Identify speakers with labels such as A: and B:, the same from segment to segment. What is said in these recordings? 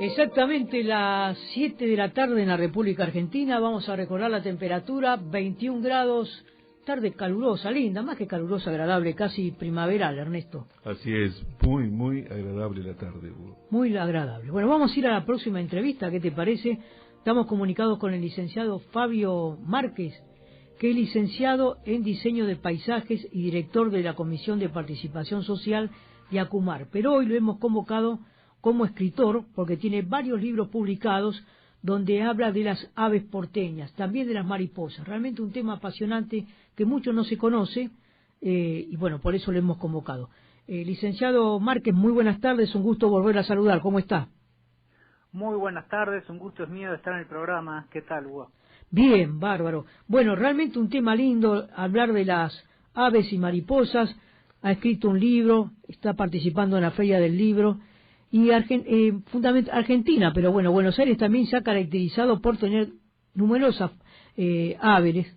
A: Exactamente las 7 de la tarde en la República Argentina. Vamos a recordar la temperatura, 21 grados, tarde calurosa, linda, más que calurosa, agradable, casi primaveral, Ernesto.
B: Así es, muy agradable la tarde, Hugo.
A: Muy agradable. Bueno, vamos a ir a la próxima entrevista, ¿qué te parece? Estamos comunicados con el licenciado Fabio Márquez, que es licenciado en Diseño de Paisajes y director de la Comisión de Participación Social de ACUMAR. Pero hoy lo hemos convocado como escritor, porque tiene varios libros publicados donde habla de las aves porteñas, también de las mariposas. Realmente un tema apasionante que mucho no se conoce, y bueno, por eso lo hemos convocado. Licenciado Márquez, muy buenas tardes, un gusto volver a saludar, ¿cómo está?
C: Muy buenas tardes, un gusto es mío de estar en el programa. ¿Qué tal, Hugo?
A: Bien, bárbaro. Bueno, realmente un tema lindo, hablar de las aves y mariposas. Ha escrito un libro, está participando en la Feria del Libro. Y fundamentalmente Argentina, pero bueno, Buenos Aires también se ha caracterizado por tener numerosas aves,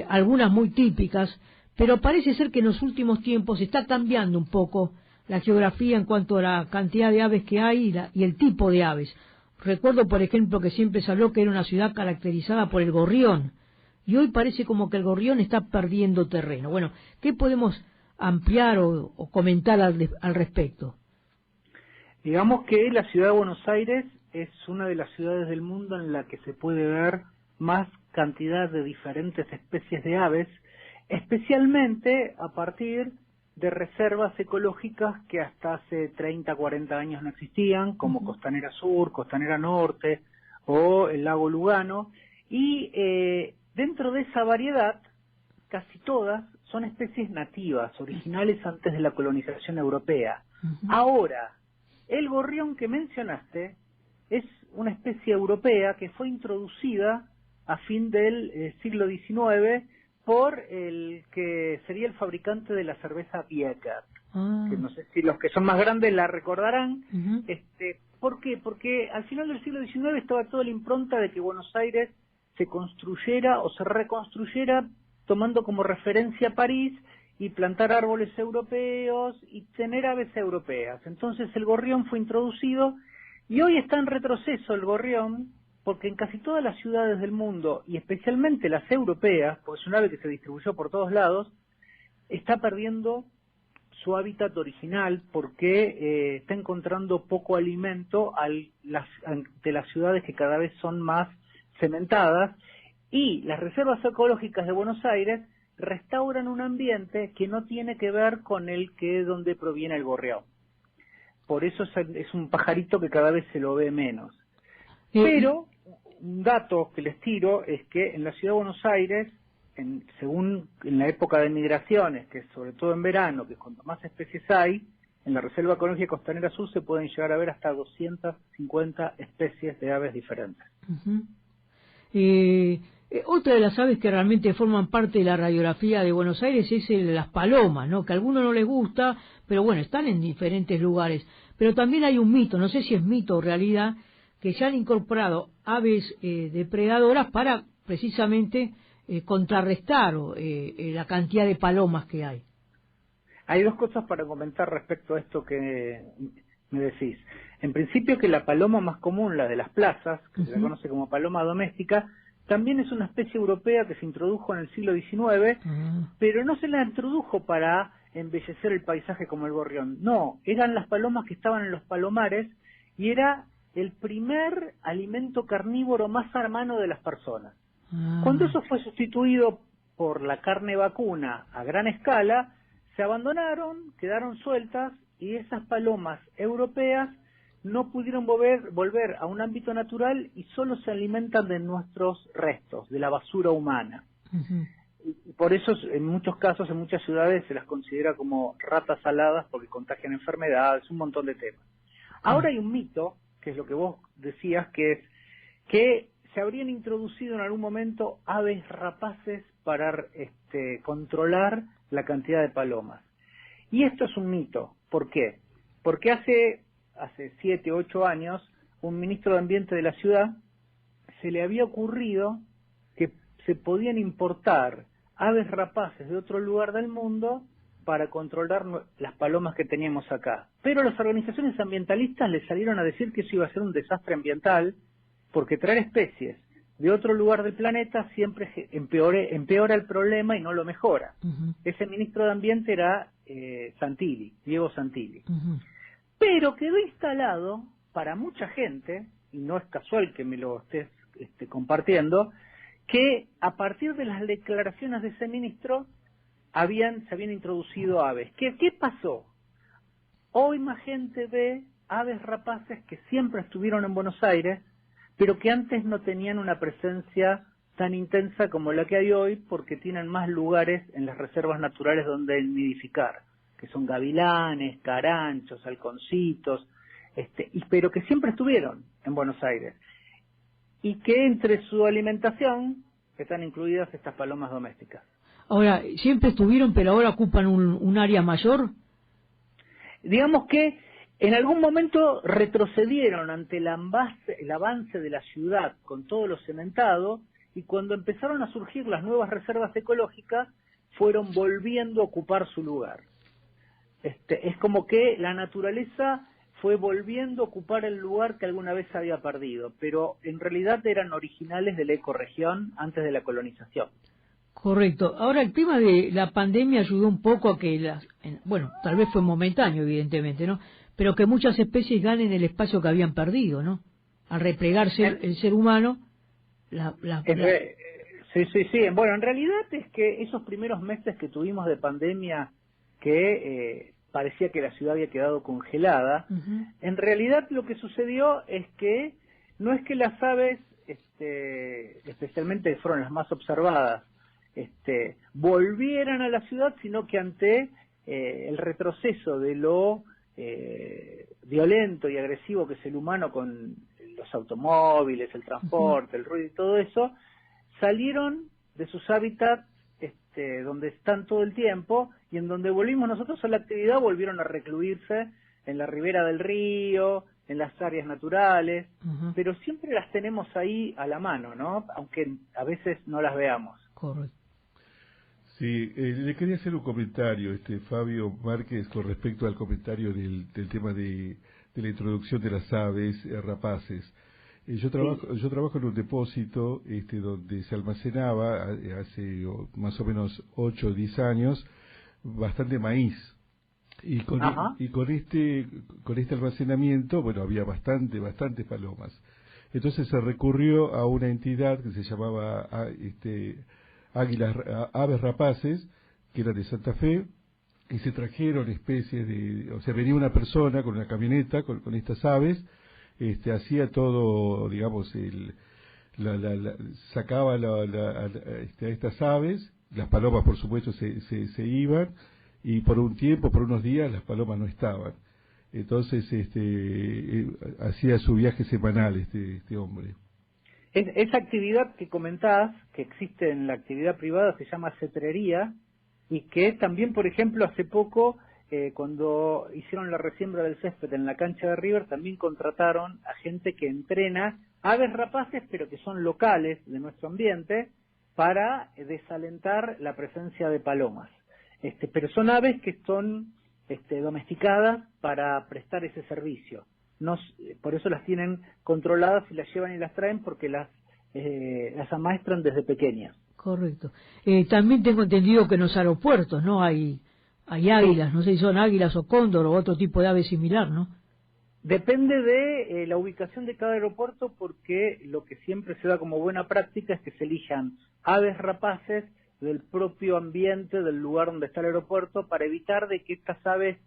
A: algunas muy típicas, pero parece ser que en los últimos tiempos está cambiando un poco la geografía en cuanto a la cantidad de aves que hay y el tipo de aves. Recuerdo, por ejemplo, que siempre se habló que era una ciudad caracterizada por el gorrión, y hoy parece como que el gorrión está perdiendo terreno. Bueno, ¿qué podemos ampliar o comentar al respecto?
C: Digamos que la ciudad de Buenos Aires es una de las ciudades del mundo en la que se puede ver más cantidad de diferentes especies de aves, especialmente a partir de reservas ecológicas que hasta hace 30, 40 años no existían, como Costanera Sur, Costanera Norte o el lago Lugano, y dentro de esa variedad, casi todas son especies nativas, originales antes de la colonización europea. Ahora, el gorrión que mencionaste es una especie europea que fue introducida a fin del siglo XIX por el que sería el fabricante de la cerveza Becker, que no sé si los que son más grandes la recordarán. ¿Por qué? Porque al final del siglo XIX estaba toda la impronta de que Buenos Aires se construyera o se reconstruyera tomando como referencia París y plantar árboles europeos y tener aves europeas. Entonces el gorrión fue introducido y hoy está en retroceso el gorrión porque en casi todas las ciudades del mundo, y especialmente las europeas, porque es un ave que se distribuyó por todos lados, está perdiendo su hábitat original porque está encontrando poco alimento ante las ciudades que cada vez son más cementadas, y las reservas ecológicas de Buenos Aires restauran un ambiente que no tiene que ver con el que donde proviene el gorrión. Por eso es un pajarito que cada vez se lo ve menos. Pero un dato que les tiro es que en la ciudad de Buenos Aires, según en la época de migraciones, que es sobre todo en verano, que es cuanto más especies hay, en la Reserva Ecológica Costanera Sur se pueden llegar a ver hasta 250 especies de aves diferentes.
A: Otra de las aves que realmente forman parte de la radiografía de Buenos Aires es las palomas, ¿no? Que a algunos no les gusta, pero bueno, están en diferentes lugares. Pero también hay un mito, no sé si es mito o realidad, que se han incorporado aves depredadoras para precisamente contrarrestar la cantidad de palomas que hay.
C: Hay dos cosas para comentar respecto a esto que me decís. En principio que la paloma más común, la de las plazas, que se la conoce como paloma doméstica, también es una especie europea que se introdujo en el siglo XIX, pero no se la introdujo para embellecer el paisaje como el gorrión. No, eran las palomas que estaban en los palomares y era el primer alimento carnívoro más a mano de las personas. Cuando eso fue sustituido por la carne vacuna a gran escala, se abandonaron, quedaron sueltas y esas palomas europeas no pudieron volver a un ámbito natural y solo se alimentan de nuestros restos, de la basura humana. Y por eso en muchos casos, en muchas ciudades se las considera como ratas aladas porque contagian enfermedades, un montón de temas. Ahora hay un mito, que es lo que vos decías, que es que se habrían introducido en algún momento aves rapaces para controlar la cantidad de palomas. Y esto es un mito. ¿Por qué? Porque hace 7, 8 años, un ministro de Ambiente de la ciudad se le había ocurrido que se podían importar aves rapaces de otro lugar del mundo para controlar las palomas que teníamos acá. Pero las organizaciones ambientalistas le salieron a decir que eso iba a ser un desastre ambiental, porque traer especies de otro lugar del planeta siempre empeora el problema y no lo mejora. Ese ministro de Ambiente era Santilli, Diego Santilli. Pero quedó instalado para mucha gente, y no es casual que me lo estés compartiendo, que a partir de las declaraciones de ese ministro se habían introducido aves. ¿Qué pasó? Hoy más gente ve aves rapaces que siempre estuvieron en Buenos Aires, pero que antes no tenían una presencia tan intensa como la que hay hoy, porque tienen más lugares en las reservas naturales donde nidificar, que son gavilanes, caranchos, halconcitos, pero que siempre estuvieron en Buenos Aires, y que entre su alimentación están incluidas estas palomas domésticas.
A: Ahora, siempre estuvieron, pero ahora ocupan un área mayor.
C: Digamos que en algún momento retrocedieron ante el avance de la ciudad con todo lo cementado, y cuando empezaron a surgir las nuevas reservas ecológicas, fueron volviendo a ocupar su lugar. Es como que la naturaleza fue volviendo a ocupar el lugar que alguna vez había perdido, pero en realidad eran originales de la ecorregión antes de la colonización.
A: Correcto. Ahora, el tema de la pandemia ayudó un poco a que bueno, tal vez fue momentáneo, evidentemente, ¿no? Pero que muchas especies ganen el espacio que habían perdido, ¿no? Al replegarse el ser humano.
C: Sí. Bueno, en realidad es que esos primeros meses que tuvimos de pandemia, que parecía que la ciudad había quedado congelada, en realidad lo que sucedió es que no es que las aves, especialmente fueron las más observadas, volvieran a la ciudad, sino que ante el retroceso de lo violento y agresivo que es el humano con los automóviles, el transporte, el ruido y todo eso, salieron de sus hábitats donde están todo el tiempo, y en donde volvimos nosotros a la actividad volvieron a recluirse en la ribera del río, en las áreas naturales, pero siempre las tenemos ahí a la mano, ¿no? Aunque a veces no las veamos.
A: Correcto.
B: Sí, le quería hacer un comentario, Fabio Márquez, con respecto al comentario del tema de la introducción de las aves rapaces. Yo trabajo en un depósito donde se almacenaba hace más o menos 8 o 10 años bastante maíz. Y con este almacenamiento, bueno, había bastantes palomas. Entonces se recurrió a una entidad que se llamaba Aves Rapaces, que era de Santa Fe, y se trajeron especies o sea, venía una persona con una camioneta con estas aves, hacía todo, digamos, sacaba a estas aves, las palomas por supuesto se iban, y por un tiempo, por unos días, las palomas no estaban. Entonces hacía su viaje semanal este hombre.
C: Esa actividad que comentás, que existe en la actividad privada, se llama cetrería, y que también, por ejemplo, hace poco, cuando hicieron la resiembra del césped en la cancha de River, también contrataron a gente que entrena aves rapaces, pero que son locales de nuestro ambiente, para desalentar la presencia de palomas. Pero son aves que son domesticadas para prestar ese servicio. Por eso las tienen controladas y las llevan y las traen, porque las amaestran desde pequeñas.
A: Correcto. También tengo entendido que en los aeropuertos, ¿no? Hay águilas, no sé si son águilas o cóndor o otro tipo de ave similar, ¿no?
C: Depende de la ubicación de cada aeropuerto, porque lo que siempre se da como buena práctica es que se elijan aves rapaces del propio ambiente del lugar donde está el aeropuerto, para evitar de que estas aves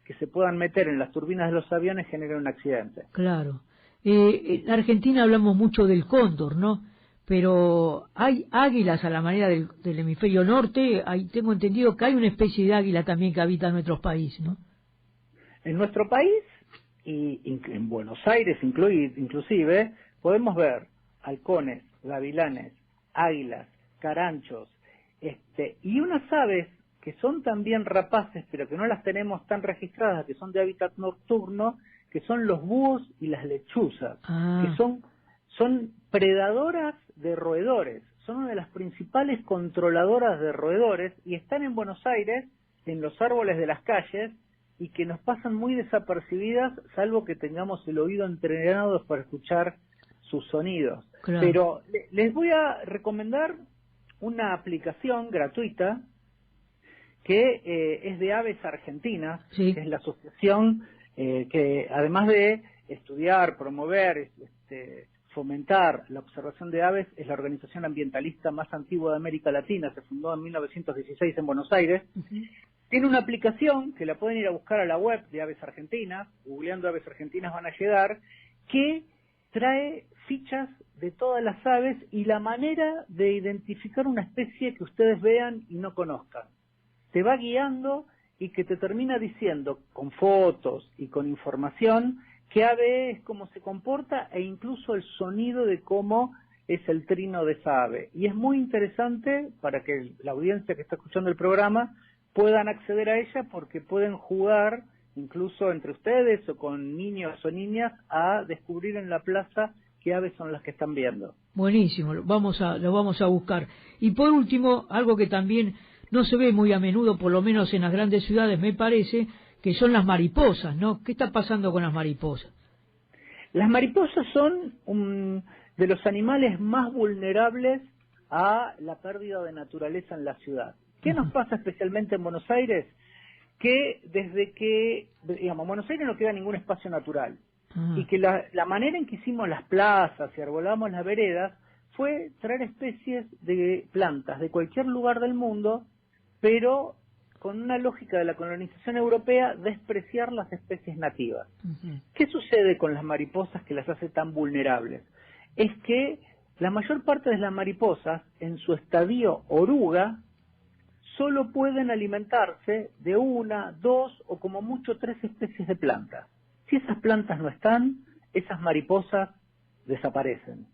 C: que se puedan meter en las turbinas de los aviones generen un accidente.
A: Claro. En Argentina hablamos mucho del cóndor, ¿no? Pero hay águilas a la manera del hemisferio norte. Tengo entendido que hay una especie de águila también que habita en nuestros países, ¿no?
C: En nuestro país, y en Buenos Aires inclusive, podemos ver halcones, gavilanes, águilas, caranchos, y unas aves que son también rapaces, pero que no las tenemos tan registradas, que son de hábitat nocturno, que son los búhos y las lechuzas, que son predadoras de roedores, son una de las principales controladoras de roedores, y están en Buenos Aires en los árboles de las calles y que nos pasan muy desapercibidas, salvo que tengamos el oído entrenado para escuchar sus sonidos.
A: Claro.
C: Pero les voy a recomendar una aplicación gratuita que es de Aves Argentinas,
A: Sí.
C: que es la asociación que, además de estudiar, promover, fomentar la observación de aves, es la organización ambientalista más antigua de América Latina. Se fundó en 1916 en Buenos Aires. Tiene una aplicación que la pueden ir a buscar a la web de Aves Argentinas, googleando Aves Argentinas van a llegar, que trae fichas de todas las aves y la manera de identificar una especie que ustedes vean y no conozcan. Te va guiando y que te termina diciendo, con fotos y con información, qué ave es, cómo se comporta e incluso el sonido de cómo es el trino de esa ave. Y es muy interesante para que la audiencia que está escuchando el programa puedan acceder a ella, porque pueden jugar incluso entre ustedes o con niños o niñas a descubrir en la plaza qué aves son las que están viendo.
A: Buenísimo, lo vamos a buscar. Y por último, algo que también no se ve muy a menudo, por lo menos en las grandes ciudades, me parece, que son las mariposas, ¿no? ¿Qué está pasando con las mariposas?
C: Las mariposas son de los animales más vulnerables a la pérdida de naturaleza en la ciudad. ¿Qué nos pasa especialmente en Buenos Aires? Que desde que, digamos, en Buenos Aires no queda ningún espacio natural. Y que la manera en que hicimos las plazas y arbolamos las veredas fue traer especies de plantas de cualquier lugar del mundo, pero con una lógica de la colonización europea, despreciar las especies nativas. ¿Qué sucede con las mariposas que las hace tan vulnerables? Es que la mayor parte de las mariposas, en su estadio oruga, solo pueden alimentarse de 1, 2 o como mucho 3 especies de plantas. Si esas plantas no están, esas mariposas desaparecen.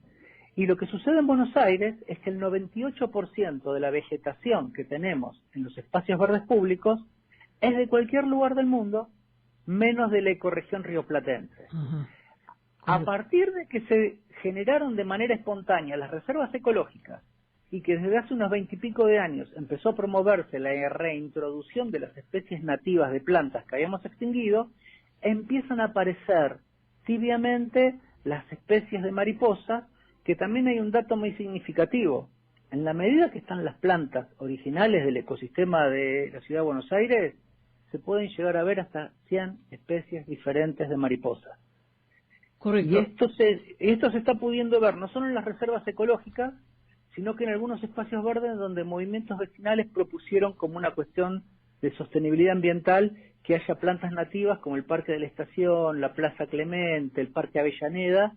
C: Y lo que sucede en Buenos Aires es que el 98% de la vegetación que tenemos en los espacios verdes públicos es de cualquier lugar del mundo, menos de la ecorregión rioplatense. A partir de que se generaron de manera espontánea las reservas ecológicas y que desde hace unos 20 y pico de años empezó a promoverse la reintroducción de las especies nativas de plantas que habíamos extinguido, empiezan a aparecer tibiamente las especies de mariposas, que también hay un dato muy significativo. En la medida que están las plantas originales del ecosistema de la ciudad de Buenos Aires, se pueden llegar a ver hasta 100 especies diferentes de mariposas.
A: Correcto.
C: Y esto se está pudiendo ver no solo en las reservas ecológicas, sino que en algunos espacios verdes donde movimientos vecinales propusieron como una cuestión de sostenibilidad ambiental que haya plantas nativas como el Parque de la Estación, la Plaza Clemente, el Parque Avellaneda.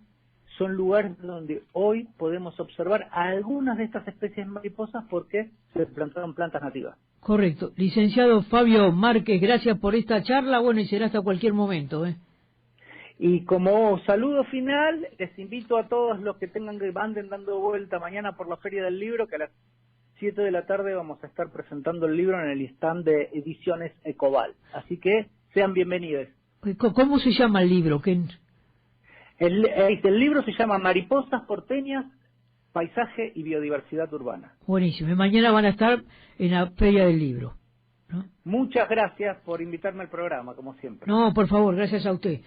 C: Son lugares donde hoy podemos observar algunas de estas especies mariposas porque se plantaron plantas nativas.
A: Correcto. Licenciado Fabio Márquez, gracias por esta charla. Bueno, y será hasta cualquier momento, ¿eh?
C: Y como saludo final, les invito a todos los que anden dando vuelta mañana por la Feria del Libro, que a las 7 de la tarde vamos a estar presentando el libro en el stand de Ediciones Ecoval. Así que sean bienvenidos.
A: ¿Cómo se llama el libro?
C: El libro se llama Mariposas porteñas, paisaje y biodiversidad urbana.
A: Buenísimo. Y mañana van a estar en la Feria del Libro, ¿no?
C: Muchas gracias por invitarme al programa, como siempre.
A: No, por favor, gracias a usted.